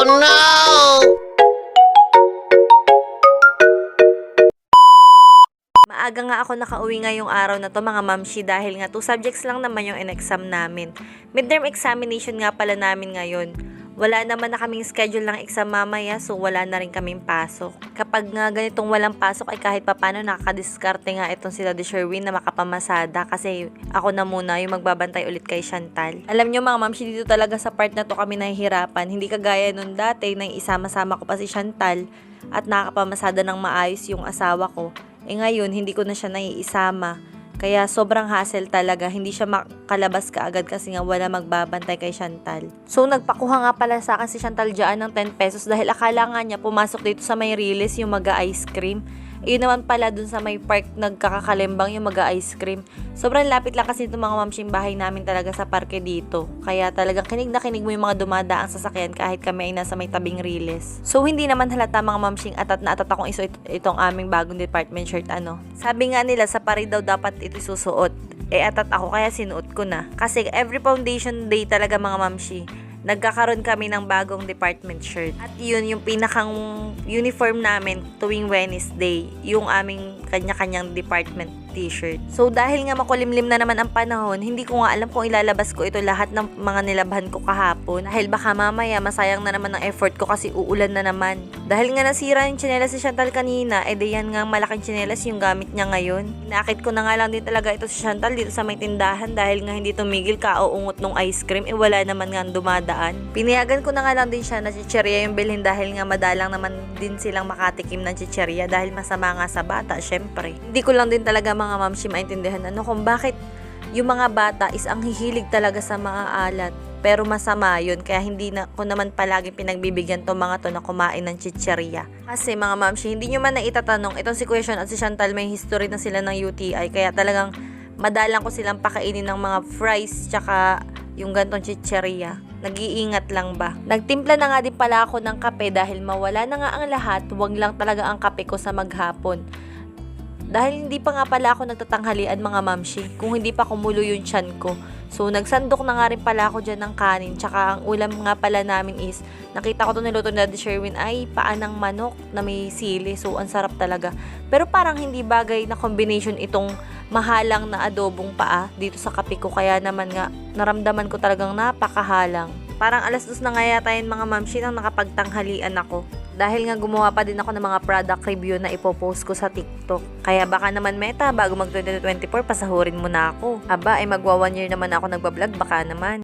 Oh no! Maaga nga ako nakauwi ngayong araw na to mga mamshi dahil nga 2 subjects lang naman yung in-exam namin. Midterm examination nga pala namin ngayon. Wala naman na kaming schedule ng exam mamaya so wala na rin kaming pasok. Kapag nga ganitong walang pasok ay kahit papano nakakadiskarte nga itong sila de Sherwin na makapamasada kasi ako na muna yung magbabantay ulit kay Chantal. Alam nyo mga mamshi, dito talaga sa part na to kami nahihirapan. Hindi kagaya nung dati na isama-sama ko pa si Chantal at nakakapamasada ng maayos yung asawa ko. Ngayon, hindi ko na siya naiisama. Kaya sobrang hassle talaga. Hindi siya makalabas kaagad kasi nga wala magbabantay kay Chantal. So, nagpakuha nga pala sa akin si Chantal dyan ng 10 pesos dahil akala nga niya pumasok dito sa may Riles yung mag-ice cream. Yun naman pala dun sa may park nagkakakalembang yung mag-ice cream. Sobrang lapit lang kasi itong mga mamshing bahay namin talaga sa parke dito. Kaya talagang kinig na kinig mo yung mga dumadaang sasakyan kahit kami ay nasa may tabing Riles. So hindi naman halata mga mamshing atat na atat akong itong aming bagong department shirt Sabi nga nila sa pari daw dapat ito susuot. Atat ako kaya sinuot ko na. Kasi every foundation day talaga mga mamshi, nagkakaroon kami ng bagong department shirt. At yun, yung pinakang uniform namin tuwing Wednesday, yung aming kanya-kanyang department t-shirt. So, dahil nga makulimlim na naman ang panahon, hindi ko nga alam kung ilalabas ko ito lahat ng mga nilabhan ko kahapon. Dahil baka mamaya masayang na naman ang effort ko kasi uulan na naman. Dahil nga nasira yung tsinelas si Chantal kanina, yan nga malaking tsinelas yung gamit niya ngayon. Inakit ko na nga lang din talaga ito si Chantal dito sa may tindahan dahil nga hindi tumigil kauungot nung ice cream, wala naman nga dumadaan. Pinayagan ko na nga lang din siya na chicherya yung bilhin dahil nga madalang naman din silang makatikim ng chicherya dahil masama nga sa bata, syempre. Hindi ko lang din talaga mga mamshi maintindihan kung bakit yung mga bata is ang hihilig talaga sa maaalat. Pero masama yun, kaya hindi na ko naman palaging pinagbibigyan to mga to na kumain ng chicherya. Kasi mga mamshi, hindi nyo man na itatanong, itong si Question at si Chantal may history na sila ng UTI, kaya talagang madalang ko silang pakainin ng mga fries tsaka yung gantong chicherya. Nag-iingat lang ba? Nagtimpla na nga din pala ako ng kape dahil mawala na nga ang lahat, wag lang talaga ang kape ko sa maghapon. Dahil hindi pa nga pala ako nagtatanghalian mga mamshi, kung hindi pa kumulo yung tiyan ko. So, nagsandok na nga rin pala ako dyan ng kanin. Tsaka ang ulam nga pala namin is, nakita ko to niluto na Daddy Sherwin ay paan ng manok na may sili. So, ang sarap talaga. Pero parang hindi bagay na combination itong mahalang na adobong paa dito sa kape ko. Kaya naman nga, naramdaman ko talagang napakahalang. Parang 2:00 na nga yata yun mga mamshi nang nakapagtanghalian ako. Dahil nga gumawa pa din ako ng mga product review na ipopost ko sa TikTok. Kaya baka naman Meta, bago mag 2024, pasahurin mo na ako. Aba, ay magwa 1 year naman ako nagbablog, baka naman.